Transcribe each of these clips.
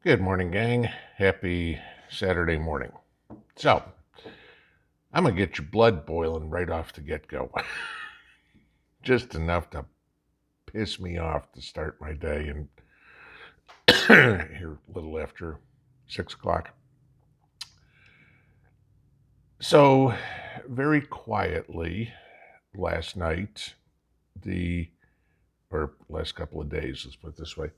Good morning, gang. Happy Saturday morning. So, I'm going to get your blood boiling right off the get go. Just enough to piss me off to start my day, and here a little after 6 o'clock. So, very quietly last night, or last couple of days, let's put it this way,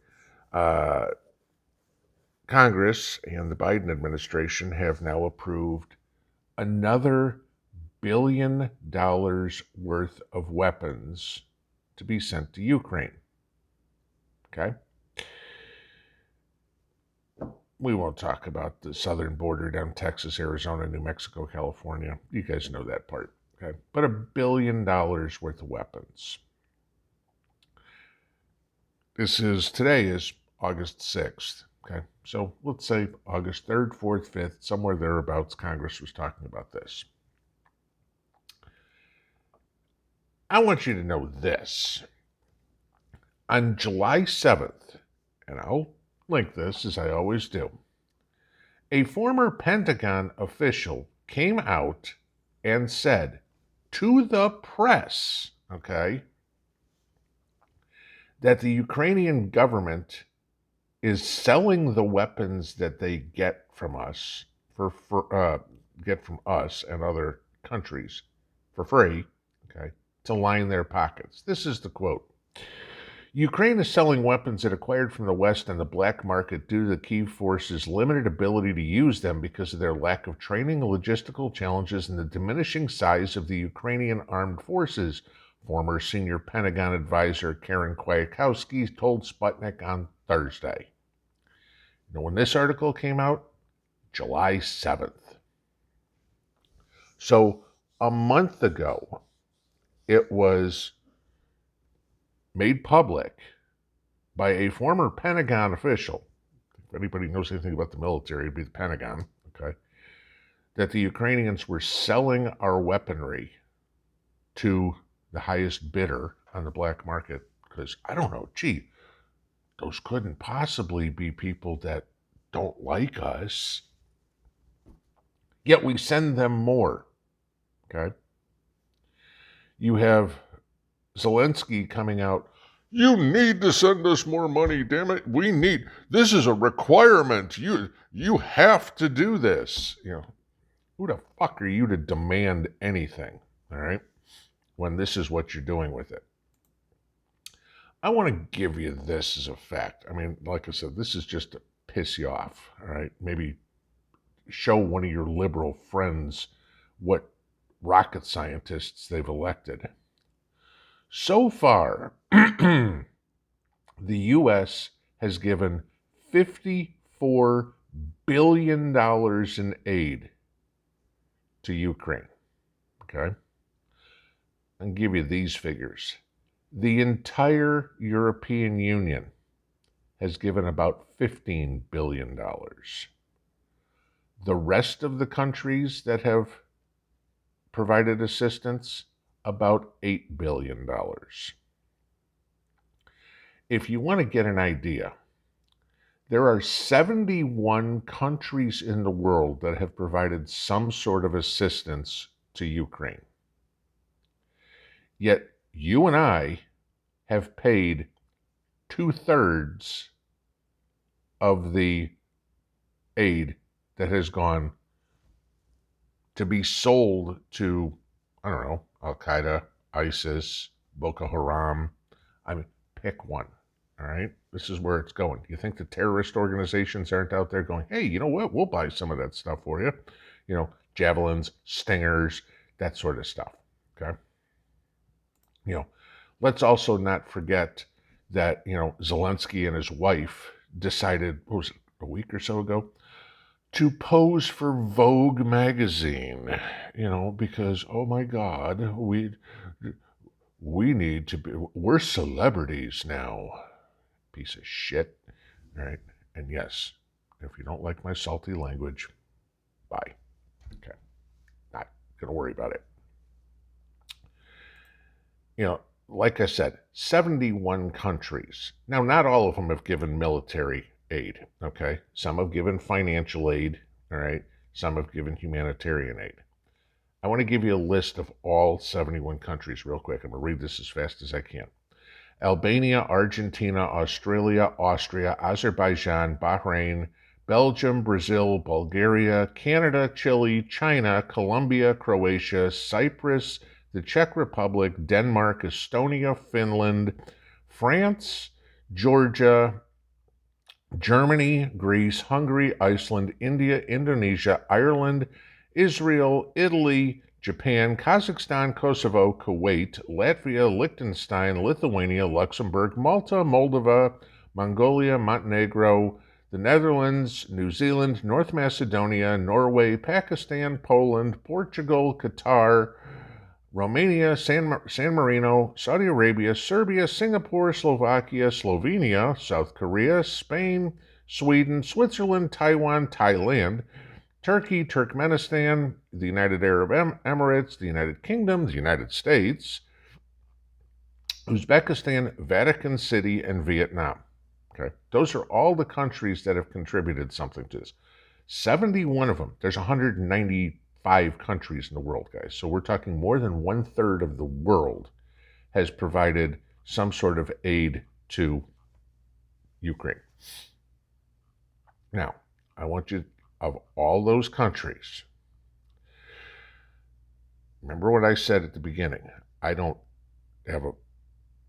Congress and the Biden administration have now approved another $1 billion worth of weapons to be sent to Ukraine. Okay? We won't talk about the southern border down Texas, Arizona, New Mexico, California. You guys know that part. Okay? But $1 billion worth of weapons. Today is August 6th. Okay? So let's say August 3rd, 4th, 5th, somewhere thereabouts, Congress was talking about this. I want you to know this. On July 7th, and I'll link this as I always do, a former Pentagon official came out and said to the press, okay, that the Ukrainian government is selling the weapons that they get from us and other countries for free, okay, to line their pockets. This is the quote. Ukraine is selling weapons it acquired from the West on the black market due to the Kyiv forces' limited ability to use them because of their lack of training, logistical challenges, and the diminishing size of the Ukrainian armed forces, former senior Pentagon advisor Karen Kwiatkowski told Sputnik on Thursday. You know when this article came out? July 7th. So a month ago, it was made public by a former Pentagon official, if anybody knows anything about the military, it'd be the Pentagon, okay, that the Ukrainians were selling our weaponry to the highest bidder on the black market because, I don't know, those couldn't possibly be people that don't like us. Yet we send them more, okay? You have Zelensky coming out, you need to send us more money, damn it. This is a requirement. You have to do this. You know, who the fuck are you to demand anything, all right, when this is what you're doing with it? I want to give you this as a fact. I mean, like I said, this is just to piss you off, all right? Maybe show one of your liberal friends what rocket scientists they've elected. So far, the U.S. has given $54 billion in aid to Ukraine. Okay? I'll give you these figures. The entire European Union has given about $15 billion. The rest of the countries that have provided assistance, about $8 billion. If you want to get an idea, there are 71 countries in the world that have provided some sort of assistance to Ukraine. Yet you and I have paid 2/3 of the aid that has gone to be sold to, I don't know, Al-Qaeda, ISIS, Boko Haram. I mean, pick one, all right? This is where it's going. You think the terrorist organizations aren't out there going, hey, you know what? We'll buy some of that stuff for you. You know, javelins, stingers, that sort of stuff, okay? You know, let's also not forget that, you know, Zelensky and his wife decided, what was it, a week or so ago, to pose for Vogue magazine, you know, because, oh my God, we need to be, we're celebrities now. Piece of shit, all right? And yes, if you don't like my salty language, bye. Okay, not gonna worry about it. You know, like I said, 71 countries. Now, not all of them have given military aid, okay? Some have given financial aid, all right? Some have given humanitarian aid. I want to give you a list of all 71 countries real quick. I'm going to read this as fast as I can. Albania, Argentina, Australia, Austria, Azerbaijan, Bahrain, Belgium, Brazil, Bulgaria, Canada, Chile, China, Colombia, Croatia, Cyprus, the Czech Republic, Denmark, Estonia, Finland, France, Georgia, Germany, Greece, Hungary, Iceland, India, Indonesia, Ireland, Israel, Italy, Japan, Kazakhstan, Kosovo, Kuwait, Latvia, Liechtenstein, Lithuania, Luxembourg, Malta, Moldova, Mongolia, Montenegro, the Netherlands, New Zealand, North Macedonia, Norway, Pakistan, Poland, Portugal, Qatar, Romania, San Marino, Saudi Arabia, Serbia, Singapore, Slovakia, Slovenia, South Korea, Spain, Sweden, Switzerland, Taiwan, Thailand, Turkey, Turkmenistan, the United Arab Emirates, the United Kingdom, the United States, Uzbekistan, Vatican City, and Vietnam. Okay, those are all the countries that have contributed something to this. 71 of them. There's 195 countries in the world, guys. So we're talking more than 1/3 of the world has provided some sort of aid to Ukraine. Now, I want you, of all those countries, remember what I said at the beginning. I don't have a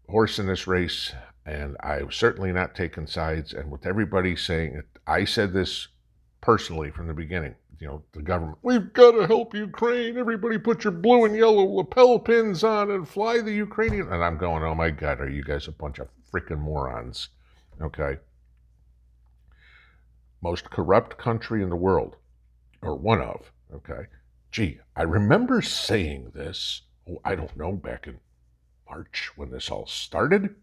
horse in this race, and I've certainly not taken sides. And with everybody saying it, I said this personally from the beginning. You know, the government, we've got to help Ukraine. Everybody put your blue and yellow lapel pins on and fly the Ukrainian. And I'm going, oh my God, are you guys a bunch of freaking morons? Okay. Most corrupt country in the world, or one of, okay. Gee, I remember saying this, I don't know, back in March when this all started.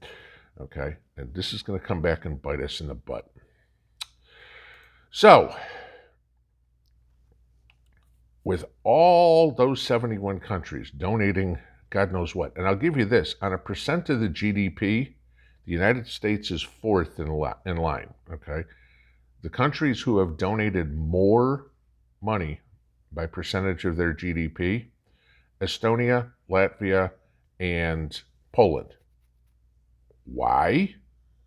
Okay. And this is going to come back and bite us in the butt. So, with all those 71 countries donating God knows what, and I'll give you this, on a percent of the GDP, the United States is fourth in line, okay? The countries who have donated more money by percentage of their GDP, Estonia, Latvia, and Poland. Why?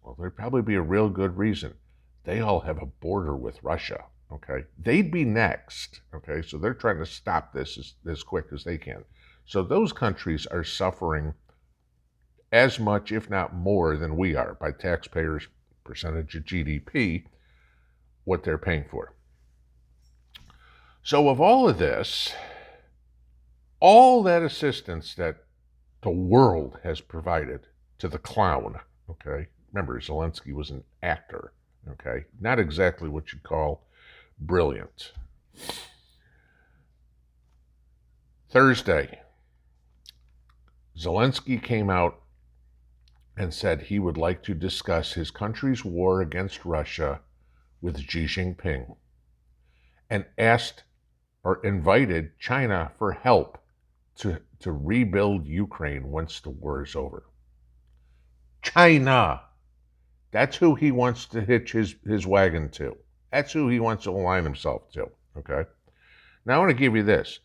Well, there'd probably be a real good reason. They all have a border with Russia. Okay, they'd be next. Okay, so they're trying to stop this as quick as they can. So those countries are suffering as much, if not more, than we are by taxpayers' percentage of GDP, what they're paying for. So of all of this, all that assistance that the world has provided to the clown, okay, remember Zelensky was an actor, okay, not exactly what you'd call brilliant. Thursday, Zelensky came out and said he would like to discuss his country's war against Russia with Xi Jinping and asked or invited China for help to rebuild Ukraine once the war is over. China! That's who he wants to hitch his wagon to. That's who he wants to align himself to, okay? Now I want to give you this.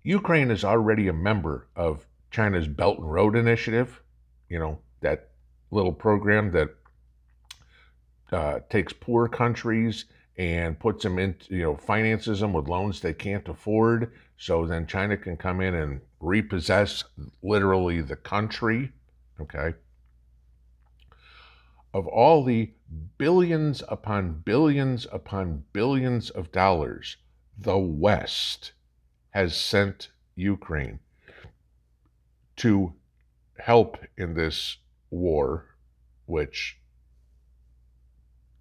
Ukraine is already a member of China's Belt and Road Initiative, you know, that little program that takes poor countries and puts them in, you know, finances them with loans they can't afford, so then China can come in and repossess literally the country, okay? Of all the billions upon billions upon billions of dollars the West has sent Ukraine to help in this war, which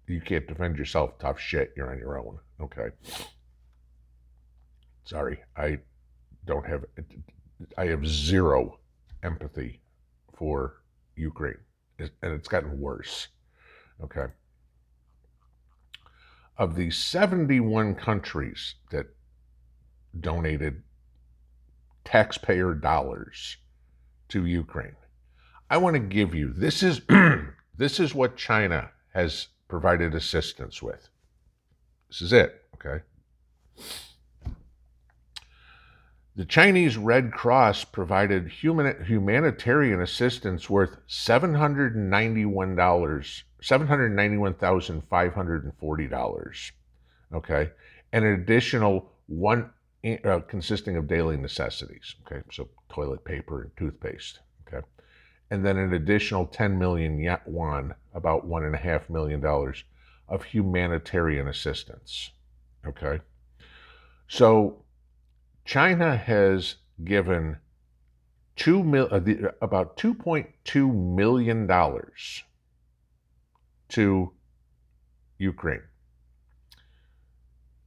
you can't defend yourself, tough shit, you're on your own, okay? Sorry, I have zero empathy for Ukraine, and it's gotten worse, okay? Of the 71 countries that donated taxpayer dollars to Ukraine, I want to give you, this is This is what China has provided assistance with. This is it, okay? The Chinese Red Cross provided humanitarian assistance worth $791,540, okay, and an additional consisting of daily necessities, okay, so toilet paper and toothpaste, okay, and then an additional 10 million yuan, about $1.5 million of humanitarian assistance, okay. So China has given about $2.2 million to Ukraine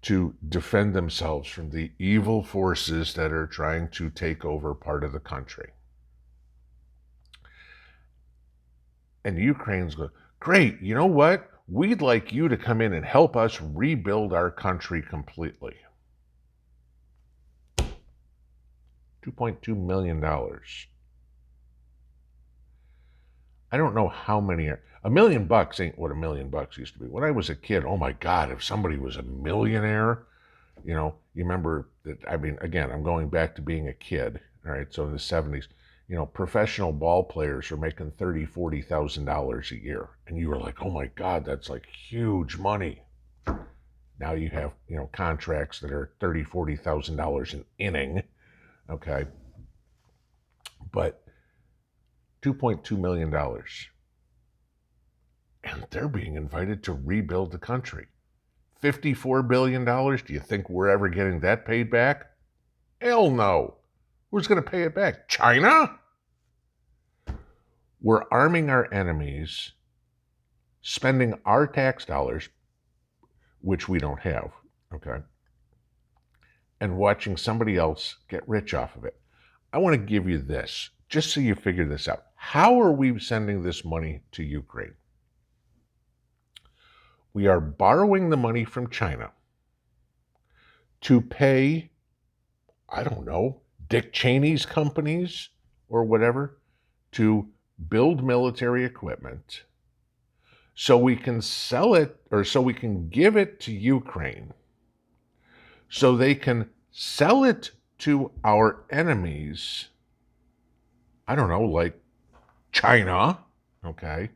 to defend themselves from the evil forces that are trying to take over part of the country. And Ukraine's going, great, you know what? We'd like you to come in and help us rebuild our country completely. $2.2 million. I don't know how many are. $1 million ain't what $1 million used to be. When I was a kid, oh my God, if somebody was a millionaire, you remember that, I mean, again, I'm going back to being a kid, all right? So in the 70s, professional ball players were making $30,000, $40,000 a year. And you were like, oh my God, that's like huge money. Now you have, contracts that are $30,000, $40,000 an inning. Okay. But $2.2 million. And they're being invited to rebuild the country. $54 billion. Do you think we're ever getting that paid back? Hell no. Who's going to pay it back? China? We're arming our enemies, spending our tax dollars, which we don't have, okay, and watching somebody else get rich off of it. I want to give you this, just so you figure this out. How are we sending this money to Ukraine? We are borrowing the money from China to pay, I don't know, Dick Cheney's companies or whatever to build military equipment so we can sell it, or so we can give it to Ukraine so they can sell it to our enemies, I don't know, like China, okay?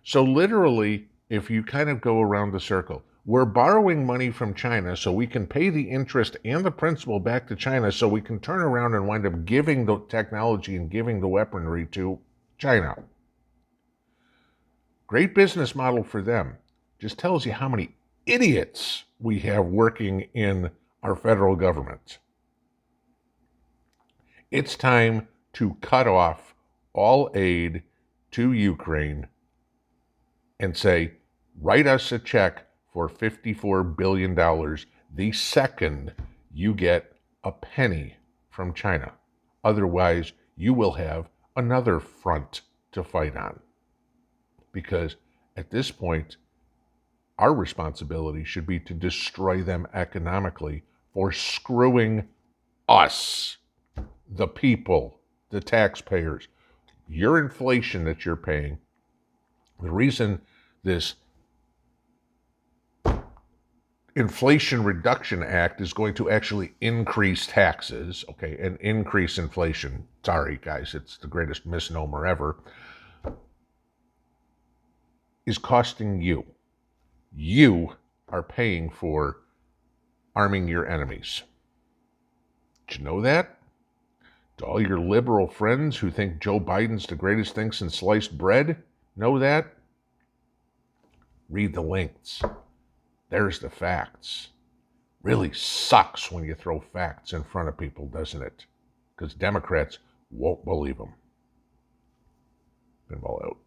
So literally, if you kind of go around the circle, we're borrowing money from China so we can pay the interest and the principal back to China so we can turn around and wind up giving the technology and giving the weaponry to China. Great business model for them. Just tells you how many idiots we have working in our federal government. It's time to cut off all aid to Ukraine and say, write us a check for $54 billion the second you get a penny from China. Otherwise, you will have another front to fight on. Because at this point, our responsibility should be to destroy them economically for screwing us, the people, the taxpayers. Your inflation that you're paying, the reason this Inflation Reduction Act is going to actually increase taxes, okay, and increase inflation. Sorry, guys, it's the greatest misnomer ever. Is costing you. You are paying for arming your enemies. Did you know that? Do all your liberal friends who think Joe Biden's the greatest thing since sliced bread know that? Read the links. There's the facts. Really sucks when you throw facts in front of people, doesn't it? Because Democrats won't believe them. Pinball out.